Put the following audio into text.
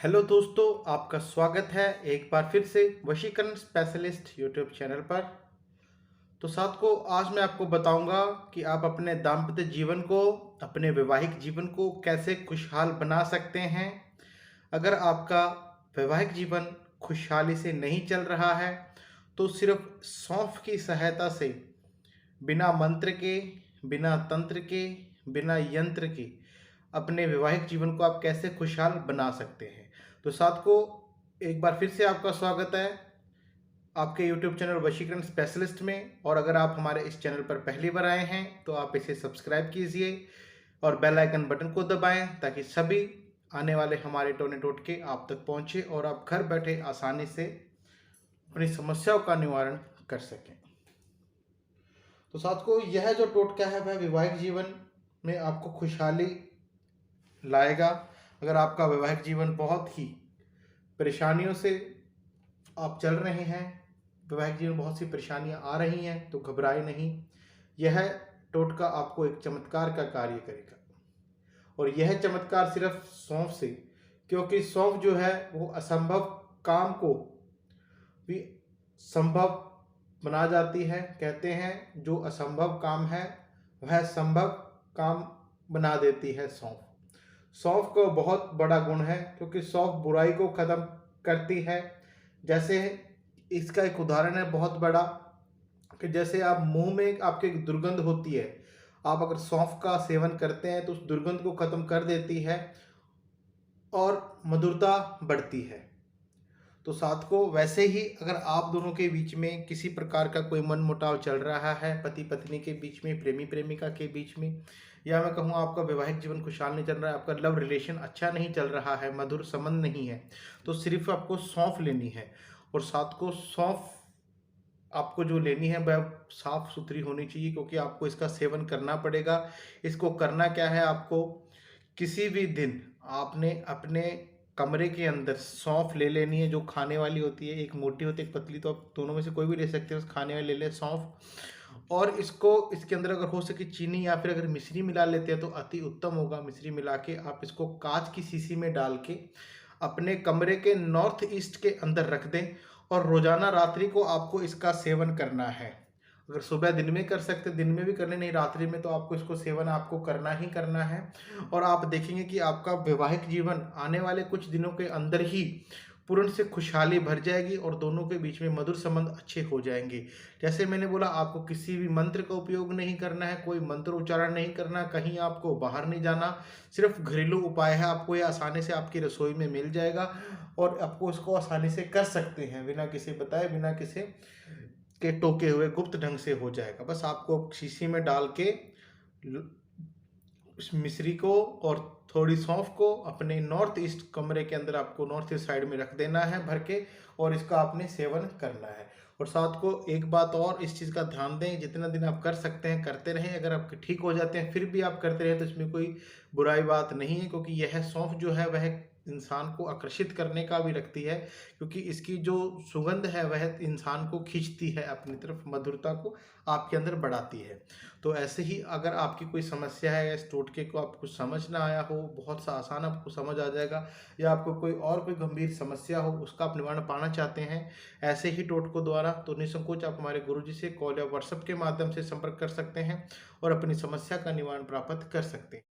Hello दोस्तों, आपका स्वागत है एक बार फिर से वशीकरण स्पेशलिस्ट यूट्यूब चैनल पर। तो साथ को आज मैं आपको बताऊंगा कि आप अपने दाम्पत्य जीवन को, अपने वैवाहिक जीवन को कैसे खुशहाल बना सकते हैं। अगर आपका वैवाहिक जीवन खुशहाली से नहीं चल रहा है तो सिर्फ सौंफ की सहायता से, बिना मंत्र के, बिना तंत्र के, बिना यंत्र के अपने वैवाहिक जीवन को आप कैसे खुशहाल बना सकते हैं। तो साथ को एक बार फिर से आपका स्वागत है आपके YouTube चैनल वशीकरण स्पेशलिस्ट में। और अगर आप हमारे इस चैनल पर पहली बार आए हैं तो आप इसे सब्सक्राइब कीजिए और बेल आइकन बटन को दबाएं ताकि सभी आने वाले हमारे टोने टोटके आप तक पहुंचे और आप घर बैठे आसानी से अपनी समस्याओं का निवारण कर सकें। तो साथ को यह जो टोटका है वह वैवाहिक जीवन में आपको खुशहाली लाएगा। अगर आपका वैवाहिक जीवन बहुत ही परेशानियों से आप चल रहे हैं, वैवाहिक जीवन बहुत सी परेशानियां आ रही हैं, तो घबराए नहीं। यह टोटका आपको एक चमत्कार का कार्य करेगा और यह चमत्कार सिर्फ सौंफ से, क्योंकि सौंफ जो है वो असंभव काम को भी संभव बना जाती है। कहते हैं जो असंभव काम है वह संभव काम बना देती है सौंफ। सौंफ का बहुत बड़ा गुण है क्योंकि सौंफ बुराई को खत्म करती है। जैसे इसका एक उदाहरण है बहुत बड़ा कि जैसे आप मुंह में आपके एक दुर्गंध होती है, आप अगर सौंफ का सेवन करते हैं तो उस दुर्गंध को खत्म कर देती है और मधुरता बढ़ती है। तो साथ को वैसे ही अगर आप दोनों के बीच में किसी प्रकार का कोई मनमुटाव चल रहा है, पति पत्नी के बीच में, प्रेमी प्रेमिका के बीच में, या मैं कहूँ आपका वैवाहिक जीवन खुशहाल नहीं चल रहा है, आपका लव रिलेशन अच्छा नहीं चल रहा है, मधुर संबंध नहीं है, तो सिर्फ आपको सौंफ लेनी है। और साथ को सौंफ आपको जो लेनी है वह साफ सुथरी होनी चाहिए क्योंकि आपको इसका सेवन करना पड़ेगा। इसको करना क्या है, आपको किसी भी दिन आपने अपने कमरे के अंदर सौंफ ले लेनी है, जो खाने वाली होती है। एक मोटी होती है, एक पतली, तो आप दोनों में से कोई भी ले सकते हैं। उस खाने वाली ले लें सौंफ, और इसको इसके अंदर अगर हो सके चीनी या फिर अगर मिश्री मिला लेते हैं तो अति उत्तम होगा। मिश्री मिला के आप इसको कांच की शीशी में डाल के अपने कमरे के नॉर्थ ईस्ट के अंदर रख दें और रोजाना रात्रि को आपको इसका सेवन करना है। अगर सुबह दिन में कर सकते, दिन में भी करने, नहीं रात्रि में, तो आपको इसको सेवन आपको करना ही करना है। और आप देखेंगे कि आपका वैवाहिक जीवन आने वाले कुछ दिनों के अंदर ही पूर्ण से खुशहाली भर जाएगी और दोनों के बीच में मधुर संबंध अच्छे हो जाएंगे। जैसे मैंने बोला, आपको किसी भी मंत्र का उपयोग नहीं करना है, कोई मंत्र उच्चारण नहीं करना, कहीं आपको बाहर नहीं जाना, सिर्फ घरेलू उपाय है। आपको ये आसानी से आपकी रसोई में मिल जाएगा और आपको इसको आसानी से कर सकते हैं, बिना किसी बताए, बिना किसी के टोके हुए, गुप्त ढंग से हो जाएगा। बस आपको शीशी में डाल के उस मिश्री को और थोड़ी सौंफ को अपने नॉर्थ ईस्ट कमरे के अंदर, आपको नॉर्थ ईस्ट साइड में रख देना है भर के, और इसका आपने सेवन करना है। और साथ को एक बात और, इस चीज़ का ध्यान दें, जितना दिन आप कर सकते हैं करते रहें। अगर आपके ठीक हो जाते हैं फिर भी आप करते रहें तो इसमें कोई बुराई बात नहीं है, क्योंकि यह सौंफ जो है वह इंसान को आकर्षित करने का भी रखती है, क्योंकि इसकी जो सुगंध है वह इंसान को खींचती है अपनी तरफ, मधुरता को आपके अंदर बढ़ाती है। तो ऐसे ही अगर आपकी कोई समस्या है, इस टोटके को आपको समझ ना आया हो, बहुत सा आसान आपको समझ आ जाएगा, या आपको कोई गंभीर समस्या हो, उसका आप निवारण पाना चाहते हैं ऐसे ही टोटकों द्वारा, तो निसंकोच आप हमारे गुरुजी से कॉल या व्हाट्सएप के माध्यम से संपर्क कर सकते हैं और अपनी समस्या का निवारण प्राप्त कर सकते हैं।